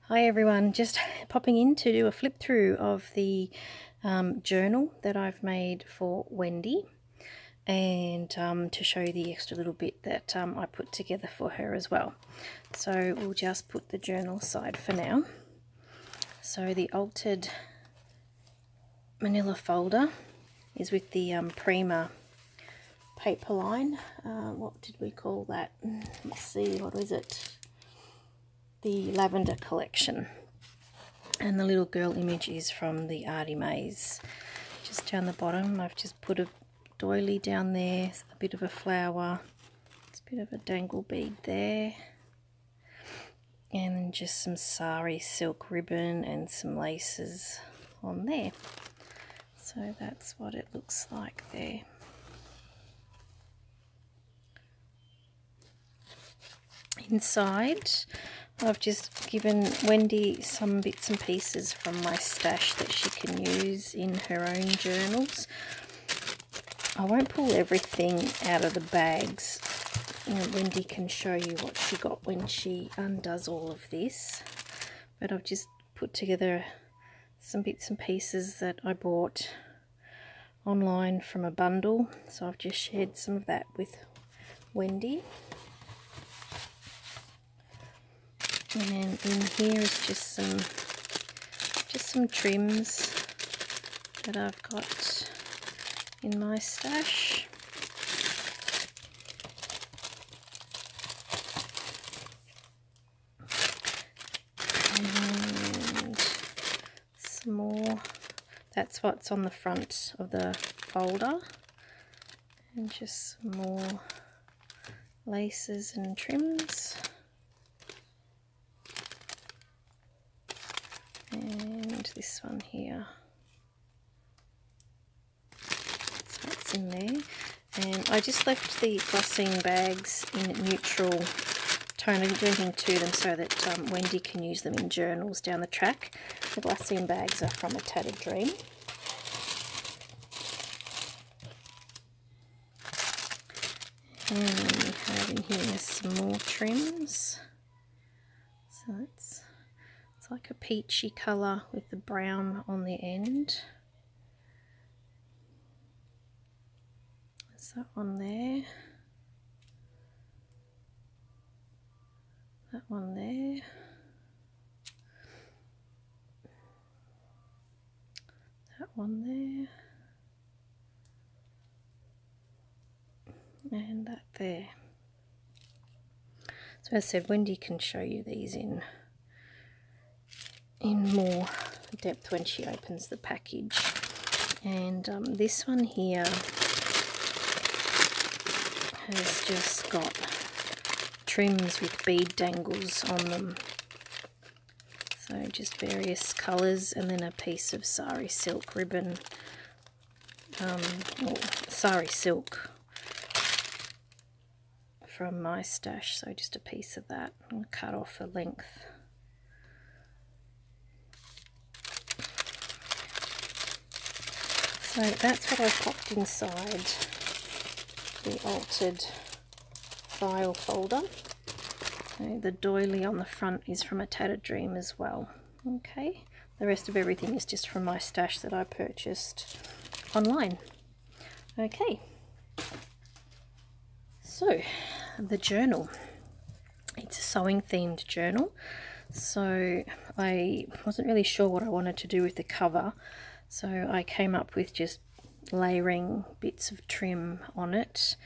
Hi everyone, just popping in to do a flip through of the journal that I've made for Wendy, and to show you the extra little bit that I put together for her as well. So we'll just put the journal aside for now. So the altered manila folder is with the Prima paper line. What did we call that? Let's see, what is it? The lavender collection, and the little girl image is from the ArtyMaze. Just down the bottom I've just put a doily down there, a bit of a flower, it's a bit of a dangle bead there, and then just some sari silk ribbon and some laces on there. So that's what it looks like there. Inside I've just given Wendy some bits and pieces from my stash that she can use in her own journals. I won't pull everything out of the bags. Wendy can show you what she got when she undoes all of this. But I've just put together some bits and pieces that I bought online from a bundle. So I've just shared some of that with Wendy. And in here is just some trims that I've got in my stash. And some more. That's what's on the front of the folder. And just some more laces and trims. And this one here, that's what's in there. And I just left the glossing bags in neutral tone. I didn't do anything to them so that Wendy can use them in journals down the track. The glossing bags are from A Tattered Dream. And then we have in here some more trims. So it's like a peachy colour with the brown on the end. There's that one there. That one there. That one there. And that there. So as I said, Wendy can show you these in more depth when she opens the package. And this one here has just got trims with bead dangles on them, so just various colours, and then a piece of sari silk ribbon, or sari silk from my stash, so just a piece of that and cut off a length. So that's what I popped inside the altered file folder. So the doily on the front is from A Tattered Dream as well. Okay, the rest of everything is just from my stash that I purchased online. Okay, so the journal. It's a sewing themed journal. So I wasn't really sure what I wanted to do with the cover. So I came up with just layering bits of trim on it,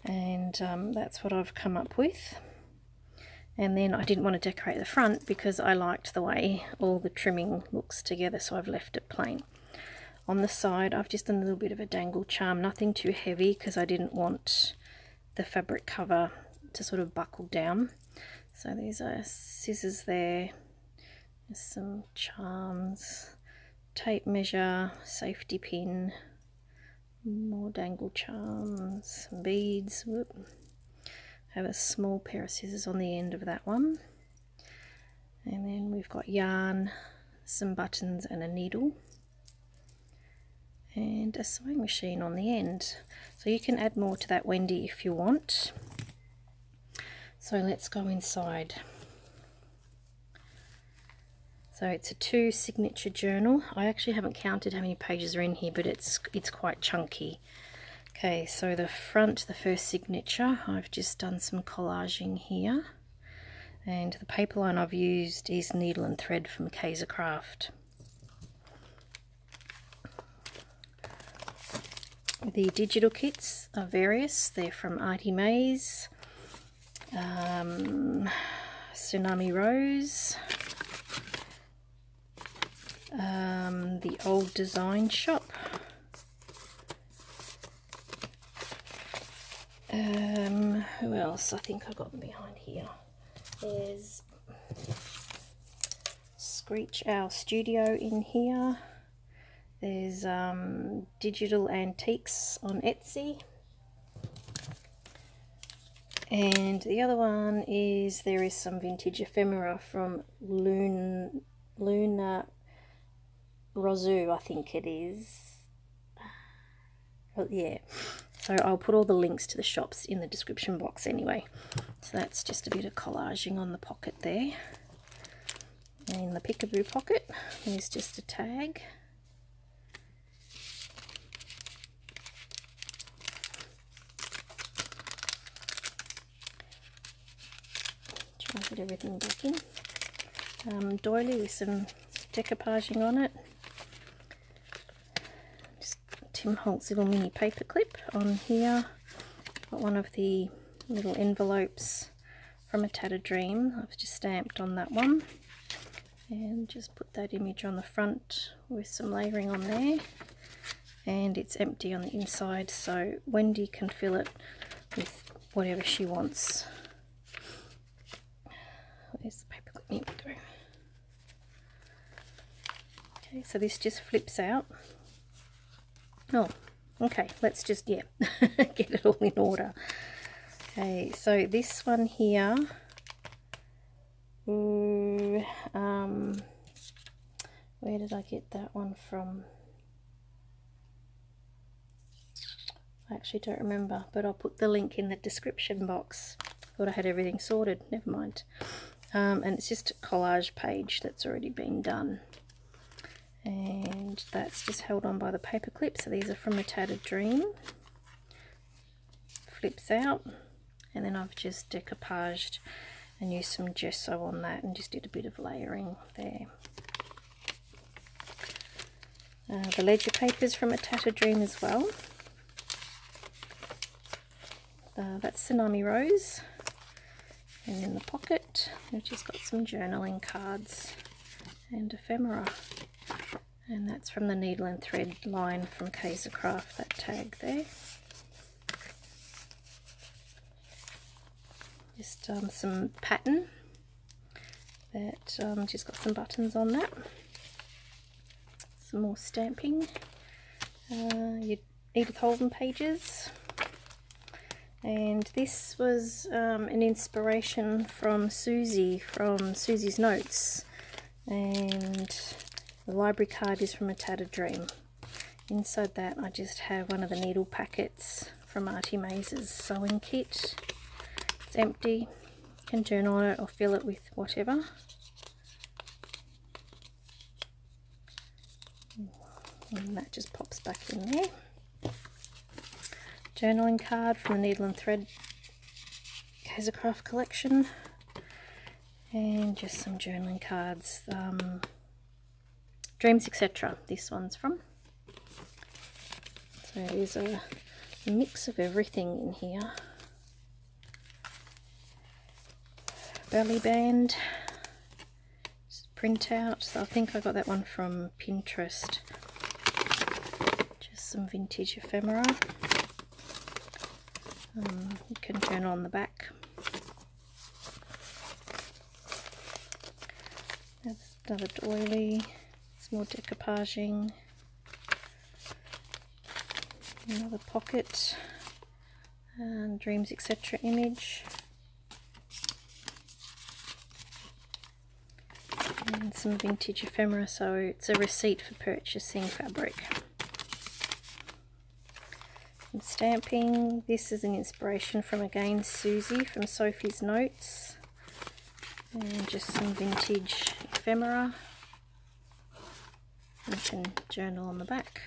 and that's what I've come up with. And then I didn't want to decorate the front because I liked the way all the trimming looks together, so I've left it plain. On the side I've just done a little bit of a dangle charm, nothing too heavy because I didn't want the fabric cover to sort of buckle down. So these are scissors there, there's some charms, tape measure, safety pin, more dangle charms, some beads. Whoop. Have a small pair of scissors on the end of that one, and then we've got yarn, some buttons and a needle, and a sewing machine on the end. So you can add more to that, Wendy, if you want. So let's go inside. So it's a 2 signature journal. I actually haven't counted how many pages are in here, but it's quite chunky. Okay, so the front, the first signature, I've just done some collaging here. And the paper line I've used is needle and thread from SenecaPondCrafts. The digital kits are various. They're from ArtyMaze, Tsunami Rose, the Old Design Shop, who else? I think I got them behind here. There's Screech Owl Studio in here. There's Digital Antiques on Etsy. And the other one is, there is some vintage ephemera from Tsunami Rose, I think it is. Oh, yeah. So I'll put all the links to the shops in the description box anyway. So that's just a bit of collaging on the pocket there. And in the peekaboo pocket is just a tag. Try and put everything back in. Doily with some decoupaging on it. Just Tim Holt's little mini paper clip on here. Got one of the little envelopes from A Tattered Dream. I've just stamped on that one. And just put that image on the front with some layering on there. And it's empty on the inside, so Wendy can fill it with whatever she wants. Where's the paper clip? Here we go. Okay, so this just flips out. Oh, okay, let's just, get it all in order. Okay, so this one here, where did I get that one from? I actually don't remember, but I'll put the link in the description box. Thought I had everything sorted, never mind. And it's just a collage page that's already been done. And that's just held on by the paper clip. So these are from A Tattered Dream. Flips out. And then I've just decoupaged and used some gesso on that and just did a bit of layering there. The ledger paper's from A Tattered Dream as well. That's Tsunami Rose. And in the pocket, we've just got some journaling cards and ephemera. And that's from the needle and thread line from SenecaPondCrafts, that tag there. Just some pattern that just got some buttons on that. Some more stamping. Your Edith Holden pages. And this was an inspiration from Susie, from Susie's Notes. And the library card is from A Tattered Dream. Inside that I just have one of the needle packets from ArtyMaze's sewing kit. It's empty. You can journal on it or fill it with whatever. And that just pops back in there. Journaling card from the Needle and Thread SenecaPondCrafts collection. And just some journaling cards. Dreams, etc. This one's from. So there's a mix of everything in here. Belly band. Just print out. So I think I got that one from Pinterest. Just some vintage ephemera. You can journal on the back. That's another doily. Some more decoupaging. Another pocket. And Dreams, etc. image. And some vintage ephemera, so it's a receipt for purchasing fabric. And stamping. This is an inspiration from, again, Susie from Sophie's Notes. And just some vintage ephemera. You can journal on the back.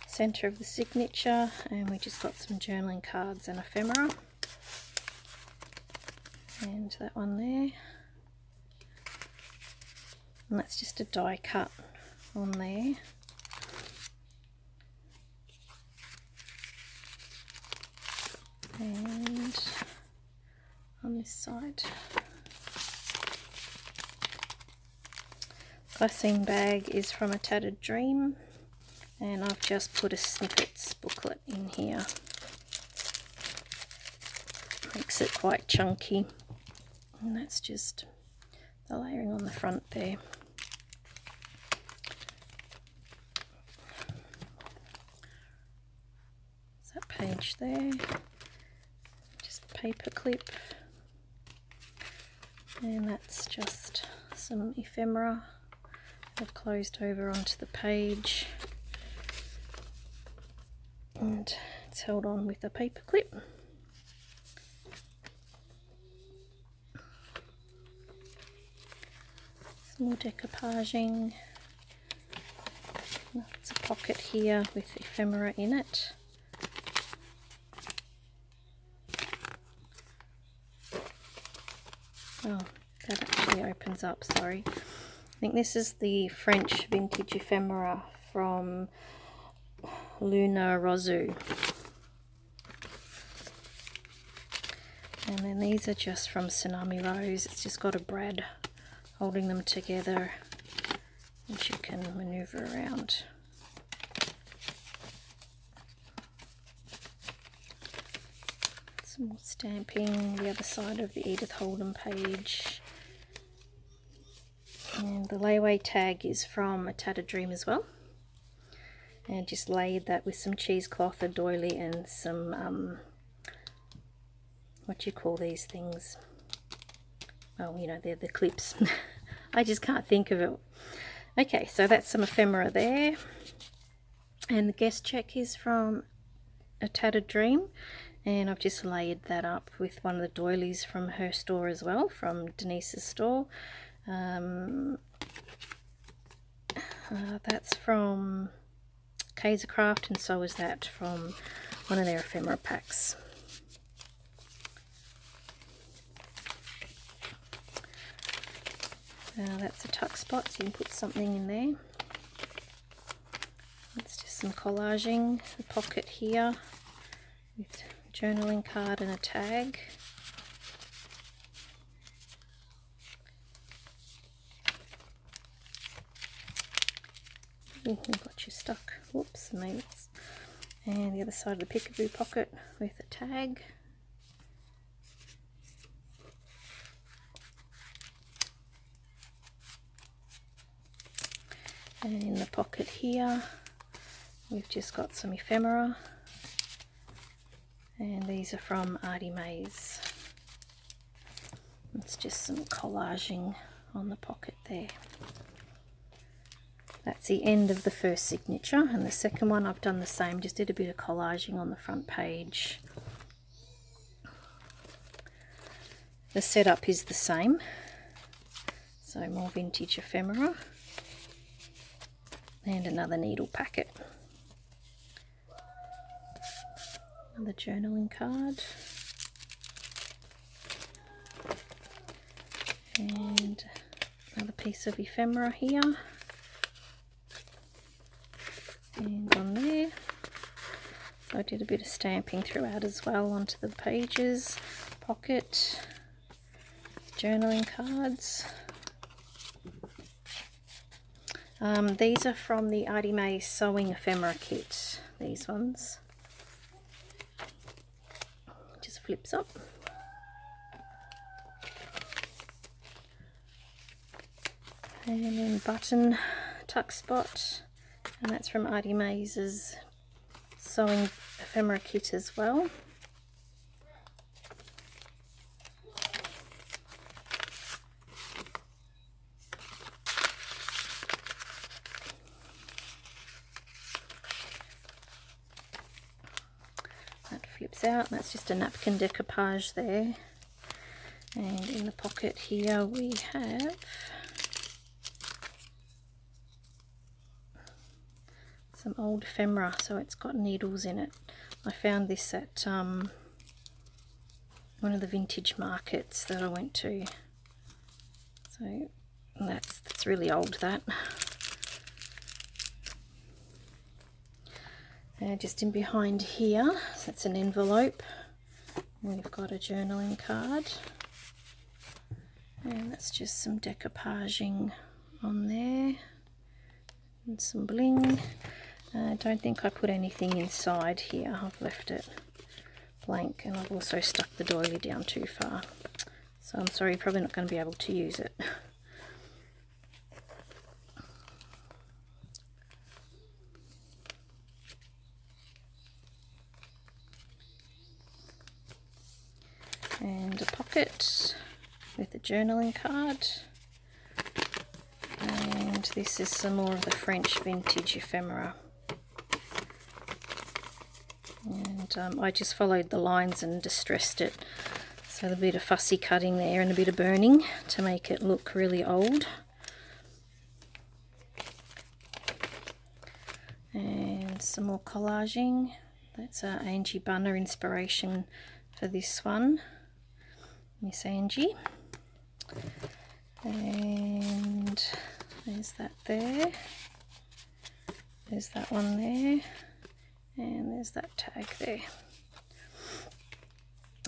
Center of the signature, and we just got some journaling cards and ephemera, and that one there, and that's just a die cut on there. And on this side, glassine bag is from A Tattered Dream, and I've just put a snippets booklet in here. Makes it quite chunky, and that's just the layering on the front there. There's that page there, just a paper clip, and that's just some ephemera I've closed over onto the page. And it's held on with a paper clip. Some more decoupaging. It's a pocket here with ephemera in it. Oh, that actually opens up, sorry. I think this is the French vintage ephemera from Tsunami Rose. And then these are just from Tsunami Rose. It's just got a brad holding them together, which you can maneuver around. Some more stamping, the other side of the Edith Holden page. And the layaway tag is from A Tattered Dream as well. And just laid that with some cheesecloth, a doily, and some, what do you call these things? Oh, you know, they're the clips. I just can't think of it. Okay, so that's some ephemera there. And the guest check is from A Tattered Dream. And I've just layered that up with one of the doilies from her store as well, from Denise's store. That's from Craft, and so is that from one of their ephemera packs. That's a tuck spot, so you can put something in there. It's just some collaging. A pocket here with a journaling card and a tag. Oh, I got you stuck. Whoops, maybe it's... And the other side of the peekaboo pocket with a tag. And in the pocket here, we've just got some ephemera. And these are from ArtyMaze. It's just some collaging on the pocket there. That's the end of the first signature, and the second one I've done the same, just did a bit of collaging on the front page. The setup is the same, so more vintage ephemera and another needle packet. Another journaling card and another piece of ephemera here. And on there, so I did a bit of stamping throughout as well onto the pages. Pocket, journaling cards. These are from the ArtyMaze sewing ephemera kit, these ones. Just flips up. And then button tuck spot. And that's from ArtyMaze's sewing ephemera kit as well. out. That's just a napkin decoupage there. And in the pocket here we have some old ephemera, so it's got needles in it. I found this at one of the vintage markets that I went to. So that's really old, that. Just in behind here, so that's an envelope. We've got a journaling card. And that's just some decoupaging on there. And some bling. I don't think I put anything inside here. I've left it blank, and I've also stuck the doily down too far. So I'm sorry, you're probably not going to be able to use it. And a pocket with a journaling card. And this is some more of the French vintage ephemera. And I just followed the lines and distressed it. So a bit of fussy cutting there and a bit of burning to make it look really old. And some more collaging. That's Angie Bunner inspiration for this one. Miss Angie. And there's that there. There's that one there. And there's that tag there.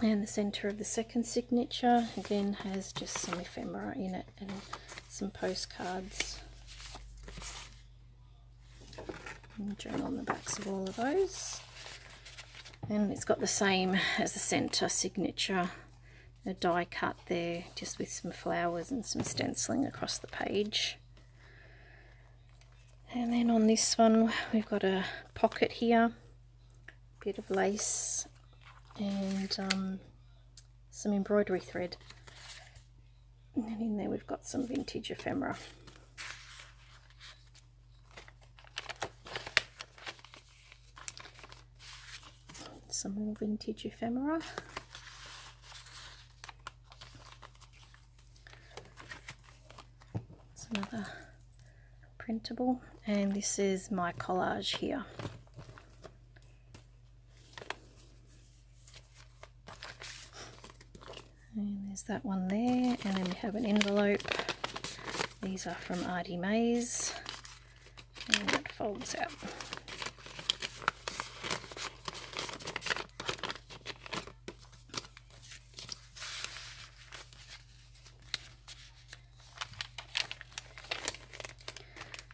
And the centre of the second signature again has just some ephemera in it and some postcards. And journal on the backs of all of those. And it's got the same as the centre signature, a die cut there just with some flowers and some stenciling across the page. And then on this one we've got a pocket here, a bit of lace and some embroidery thread. And then in there we've got some vintage ephemera. Some more vintage ephemera. It's another printable, and this is my collage here. And there's that one there, and then we have an envelope. These are from ArtyMaze, and it folds out.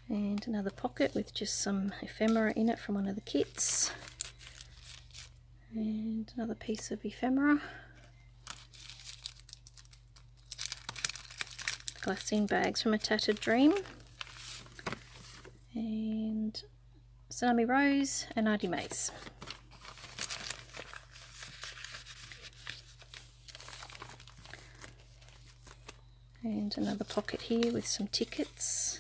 And another pocket with just some ephemera in it from one of the kits. And another piece of ephemera. Glassine bags from A Tattered Dream. And Tsunami Rose and ArtyMaze. And another pocket here with some tickets.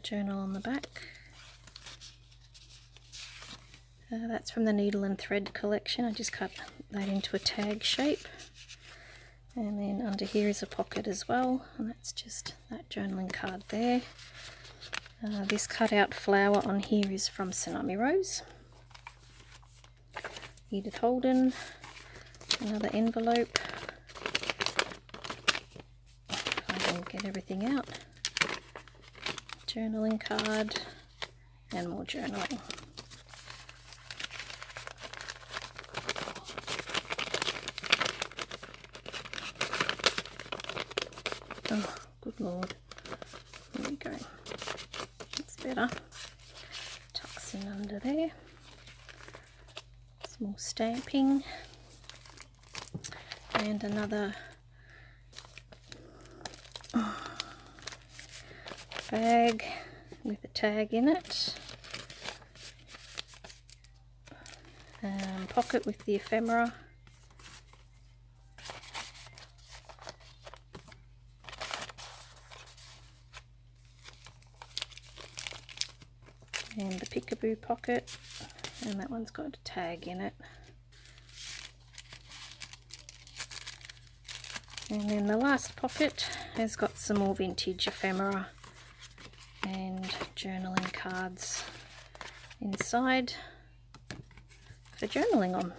Journal on the back. That's from the Needle and Thread collection. I just cut that into a tag shape. And then under here is a pocket as well, and that's just that journaling card there. This cutout flower on here is from Tsunami Rose. Edith Holden. Another envelope. If I can get everything out. Journaling card and more journaling. Oh, good lord. There we go. That's better. Tucks in under there. Some more stamping. And another bag with a tag in it. Pocket with the ephemera. And the peekaboo pocket, and that one's got a tag in it. And then the last pocket has got some more vintage ephemera and journaling cards inside for journaling on.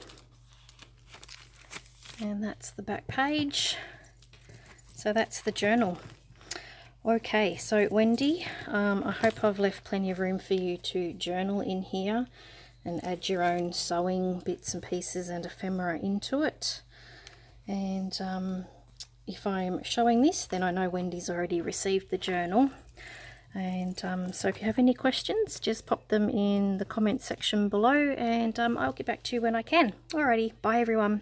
And that's the back page. So that's the journal. Okay, so Wendy, I hope I've left plenty of room for you to journal in here and add your own sewing bits and pieces and ephemera into it. And if I'm showing this, then I know Wendy's already received the journal. And so if you have any questions, just pop them in the comment section below, and I'll get back to you when I can. Alrighty, bye everyone.